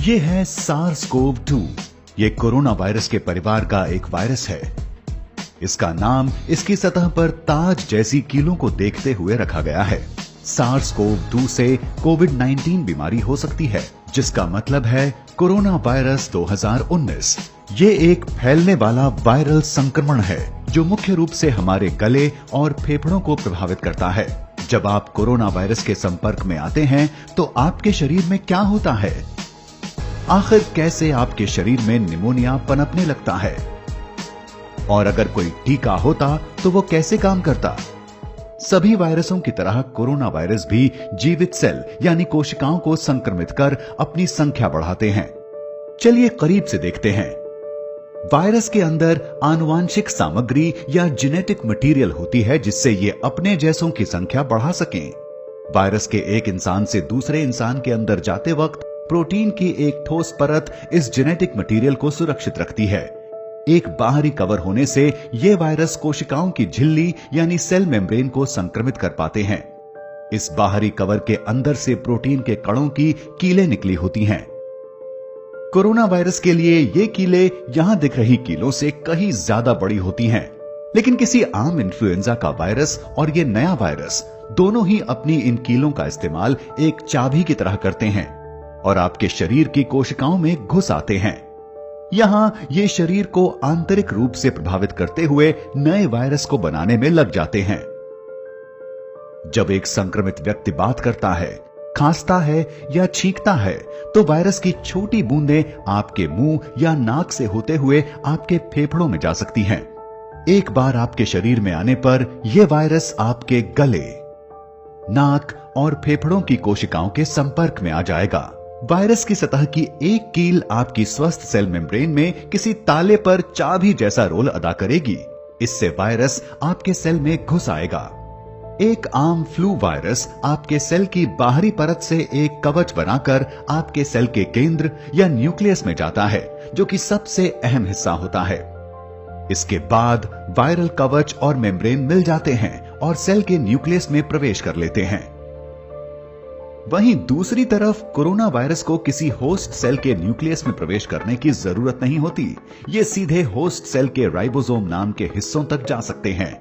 ये है SARS-CoV-2। ये कोरोना वायरस के परिवार का एक वायरस है। इसका नाम इसकी सतह पर ताज जैसी कीलों को देखते हुए रखा गया है। SARS-CoV-2 से कोविड-19 बीमारी हो सकती है, जिसका मतलब है कोरोना वायरस 2019। ये एक फैलने वाला वायरल संक्रमण है जो मुख्य रूप से हमारे गले और फेफड़ों को प्रभावित करता है। जब आप कोरोना वायरस के संपर्क में आते हैं तो आपके शरीर में क्या होता है? आखिर कैसे आपके शरीर में निमोनिया पनपने लगता है? और अगर कोई टीका होता तो वो कैसे काम करता? सभी वायरसों की तरह कोरोना वायरस भी जीवित सेल यानी कोशिकाओं को संक्रमित कर अपनी संख्या बढ़ाते हैं। चलिए करीब से देखते हैं। वायरस के अंदर आनुवांशिक सामग्री या जेनेटिक मटेरियल होती है जिससे ये अपने जैसों की संख्या बढ़ा सकें। वायरस के एक इंसान से दूसरे इंसान के अंदर जाते वक्त प्रोटीन की एक ठोस परत इस जेनेटिक मटेरियल को सुरक्षित रखती है। एक बाहरी कवर होने से ये वायरस कोशिकाओं की झिल्ली यानी सेल मेम्ब्रेन को संक्रमित कर पाते हैं। इस बाहरी कवर के अंदर से प्रोटीन के कणों की कीलें निकली होती हैं। कोरोना वायरस के लिए ये कीलें यहां दिख रही कीलों से कहीं ज्यादा बड़ी होती हैं। लेकिन किसी आम इन्फ्लुएंजा का वायरस और ये नया वायरस दोनों ही अपनी इन कीलों का इस्तेमाल एक चाबी की तरह करते हैं और आपके शरीर की कोशिकाओं में घुस आते हैं। यहां ये शरीर को आंतरिक रूप से प्रभावित करते हुए नए वायरस को बनाने में लग जाते हैं। जब एक संक्रमित व्यक्ति बात करता है, खांसता है या छींकता है तो वायरस की छोटी बूंदें आपके मुंह या नाक से होते हुए आपके फेफड़ों में जा सकती हैं। एक बार आपके शरीर में आने पर यह वायरस आपके गले, नाक और फेफड़ों की कोशिकाओं के संपर्क में आ जाएगा। वायरस की सतह की एक कील आपकी स्वस्थ सेल मेम्ब्रेन में किसी ताले पर चाबी जैसा रोल अदा करेगी। इससे वायरस आपके सेल में घुस आएगा। एक आम फ्लू वायरस आपके सेल की बाहरी परत से एक कवच बनाकर आपके सेल के केंद्र या न्यूक्लियस में जाता है, जो कि सबसे अहम हिस्सा होता है। इसके बाद वायरल कवच और मेम्ब्रेन मिल जाते हैं और सेल के न्यूक्लियस में प्रवेश कर लेते हैं। वहीं दूसरी तरफ कोरोना वायरस को किसी होस्ट सेल के न्यूक्लियस में प्रवेश करने की जरूरत नहीं होती। ये सीधे होस्ट सेल के राइबोसोम नाम के हिस्सों तक जा सकते हैं।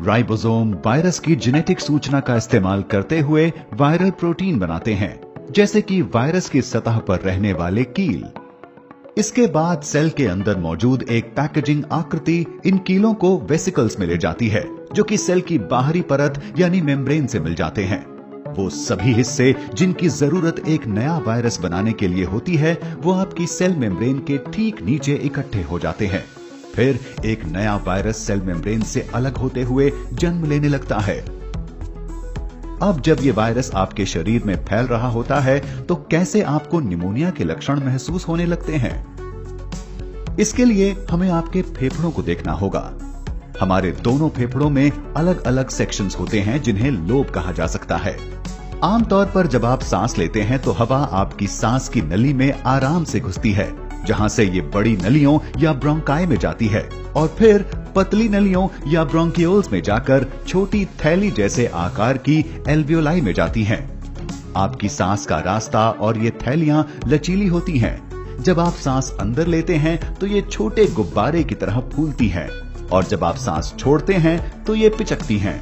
राइबोसोम वायरस की जेनेटिक सूचना का इस्तेमाल करते हुए वायरल प्रोटीन बनाते हैं, जैसे कि वायरस की सतह पर रहने वाले कील। इसके बाद सेल के अंदर मौजूद एक पैकेजिंग आकृति इन कीलों को वेसिकल्स में ले जाती है, जो कि सेल की बाहरी परत यानी मेम्ब्रेन से मिल जाते हैं। वो सभी हिस्से जिनकी जरूरत एक नया वायरस बनाने के लिए होती है, वो आपकी सेल मेम्ब्रेन के ठीक नीचे इकट्ठे हो जाते हैं। फिर एक नया वायरस सेल मेम्ब्रेन से अलग होते हुए जन्म लेने लगता है। अब जब ये वायरस आपके शरीर में फैल रहा होता है तो कैसे आपको निमोनिया के लक्षण महसूस होने लगते हैं? इसके लिए हमें आपके फेफड़ों को देखना होगा। हमारे दोनों फेफड़ों में अलग अलग सेक्शंस होते हैं जिन्हें लोब कहा जा सकता है। आमतौर पर जब आप सांस लेते हैं तो हवा आपकी सांस की नली में आराम से घुसती है, जहां से ये बड़ी नलियों या ब्रोंकाई में जाती है और फिर पतली नलियों या ब्रोंकियोल्स में जाकर छोटी थैली जैसे आकार की एल्वियोलाई में जाती हैं। आपकी सांस का रास्ता और ये थैलियां लचीली होती हैं। जब आप सांस अंदर लेते हैं तो ये छोटे गुब्बारे की तरह फूलती हैं और जब आप सांस छोड़ते हैं तो ये पिचकती हैं।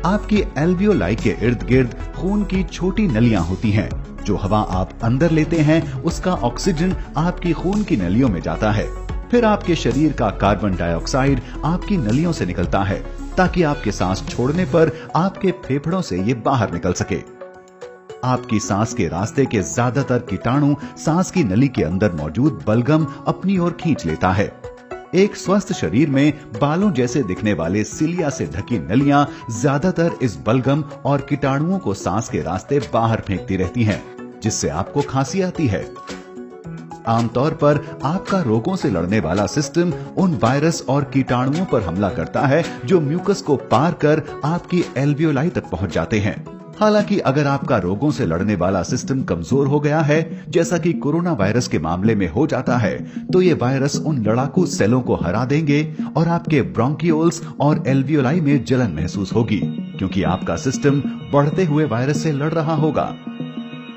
आपकी एल्वियोलाई के इर्द गिर्द खून की छोटी नलियां होती हैं। जो हवा आप अंदर लेते हैं उसका ऑक्सीजन आपकी खून की नलियों में जाता है। फिर आपके शरीर का कार्बन डाइऑक्साइड आपकी नलियों से निकलता है ताकि आपके सांस छोड़ने पर आपके फेफड़ों से ये बाहर निकल सके। आपकी सांस के रास्ते के ज्यादातर कीटाणु सांस की नली के अंदर मौजूद बलगम अपनी ओर खींच लेता है। एक स्वस्थ शरीर में बालों जैसे दिखने वाले सिलिया से ढकी नलियां ज्यादातर इस बलगम और कीटाणुओं को सांस के रास्ते बाहर फेंकती रहती हैं, जिससे आपको खांसी आती है। आमतौर पर आपका रोगों से लड़ने वाला सिस्टम उन वायरस और कीटाणुओं पर हमला करता है जो म्यूकस को पार कर आपकी एल्वियोलाई तक पहुंच जाते हैं। हालांकि अगर आपका रोगों से लड़ने वाला सिस्टम कमजोर हो गया है, जैसा कि कोरोना वायरस के मामले में हो जाता है, तो ये वायरस उन लड़ाकू सेलों को हरा देंगे और आपके ब्रोंकियोल्स और एल्वियोलाई में जलन महसूस होगी, क्योंकि आपका सिस्टम बढ़ते हुए वायरस से लड़ रहा होगा।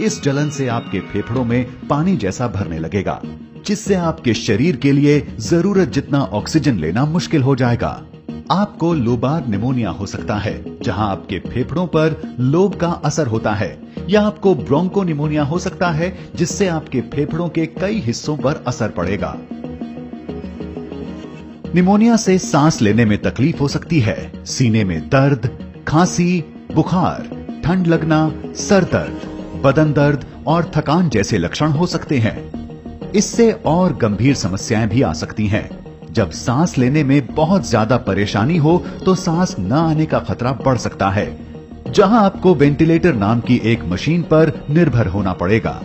इस जलन से आपके फेफड़ों में पानी जैसा भरने लगेगा, जिससे आपके शरीर के लिए जरूरत जितना ऑक्सीजन लेना मुश्किल हो जाएगा। आपको लोबार निमोनिया हो सकता है, जहां आपके फेफड़ों पर लोब का असर होता है, या आपको ब्रोंको निमोनिया हो सकता है, जिससे आपके फेफड़ों के कई हिस्सों पर असर पड़ेगा। निमोनिया से सांस लेने में तकलीफ हो सकती है, सीने में दर्द, खांसी, बुखार, ठंड लगना, सर दर्द, बदन दर्द और थकान जैसे लक्षण हो सकते हैं। इससे और गंभीर समस्याएं भी आ सकती हैं। जब सांस लेने में बहुत ज्यादा परेशानी हो तो सांस न आने का खतरा बढ़ सकता है, जहां आपको वेंटिलेटर नाम की एक मशीन पर निर्भर होना पड़ेगा।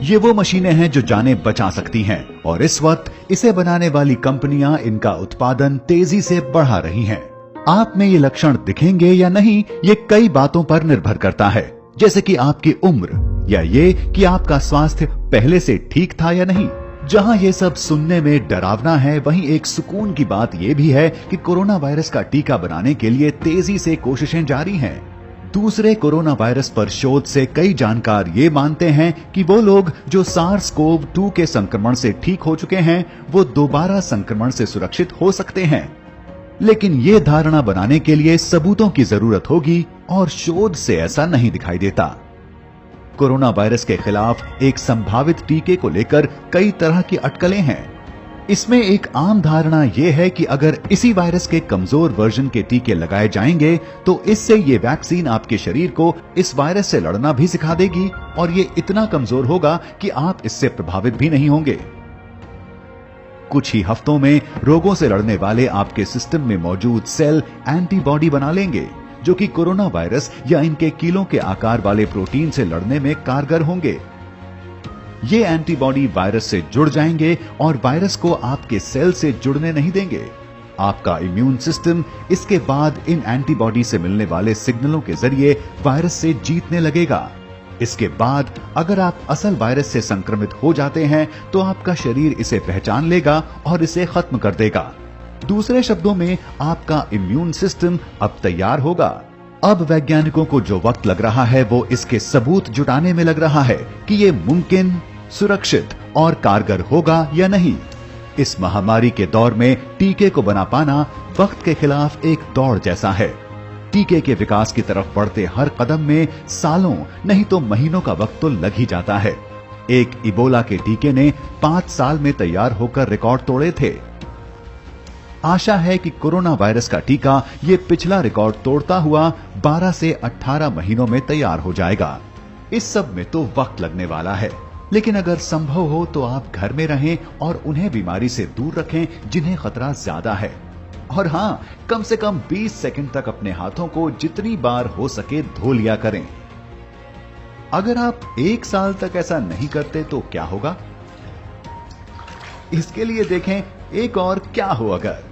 ये वो मशीनें हैं जो जानें बचा सकती हैं, और इस वक्त इसे बनाने वाली कंपनियां इनका उत्पादन तेजी से बढ़ा रही हैं। आप में ये लक्षण दिखेंगे या नहीं, ये कई बातों पर निर्भर करता है, जैसे कि आपकी उम्र, या ये कि आपका स्वास्थ्य पहले से ठीक था या नहीं। जहां ये सब सुनने में डरावना है, वहीं एक सुकून की बात यह भी है कि कोरोना वायरस का टीका बनाने के लिए तेजी से कोशिशें जारी हैं। दूसरे कोरोना वायरस पर शोध से कई जानकार ये मानते हैं कि वो लोग जो SARS-CoV-2 के संक्रमण से ठीक हो चुके हैं, वो दोबारा संक्रमण से सुरक्षित हो सकते हैं। लेकिन ये धारणा बनाने के लिए सबूतों की जरूरत होगी, और शोध से ऐसा नहीं दिखाई देता। कोरोना वायरस के खिलाफ एक संभावित टीके को लेकर कई तरह की अटकलें हैं। इसमें एक आम धारणा यह है कि अगर इसी वायरस के कमजोर वर्जन के टीके लगाए जाएंगे तो इससे ये वैक्सीन आपके शरीर को इस वायरस से लड़ना भी सिखा देगी, और ये इतना कमजोर होगा कि आप इससे प्रभावित भी नहीं होंगे। कुछ ही हफ्तों में रोगों से लड़ने वाले आपके सिस्टम में मौजूद सेल एंटीबॉडी बना लेंगे, जो कि कोरोना वायरस या इनके कीलों के आकार वाले प्रोटीन से लड़ने में कारगर होंगे। ये एंटीबॉडी वायरस से जुड़ जाएंगे और वायरस को आपके सेल से जुड़ने नहीं देंगे। आपका इम्यून सिस्टम इसके बाद इन एंटीबॉडी से मिलने वाले सिग्नलों के जरिए वायरस से जीतने लगेगा। इसके बाद अगर आप असल वायरस से संक्रमित हो जाते हैं तो आपका शरीर इसे पहचान लेगा और इसे खत्म कर देगा। दूसरे शब्दों में, आपका इम्यून सिस्टम अब तैयार होगा। अब वैज्ञानिकों को जो वक्त लग रहा है वो इसके सबूत जुटाने में लग रहा है कि ये मुमकिन, सुरक्षित और कारगर होगा या नहीं। इस महामारी के दौर में टीके को बना पाना वक्त के खिलाफ एक दौड़ जैसा है। टीके के विकास की तरफ बढ़ते हर कदम में सालों नहीं तो महीनों का वक्त तो लग ही जाता है। एक इबोला के टीके ने 5 साल में तैयार होकर रिकॉर्ड तोड़े थे। आशा है कि कोरोना वायरस का टीका ये पिछला रिकॉर्ड तोड़ता हुआ 12 से 18 महीनों में तैयार हो जाएगा। इस सब में तो वक्त लगने वाला है, लेकिन अगर संभव हो तो आप घर में रहें और उन्हें बीमारी से दूर रखें जिन्हें खतरा ज्यादा है। और हां, कम से कम 20 सेकंड तक अपने हाथों को जितनी बार हो सके धो लिया करें। अगर आप 1 साल तक ऐसा नहीं करते तो क्या होगा? इसके लिए देखें एक और क्या हो अगर।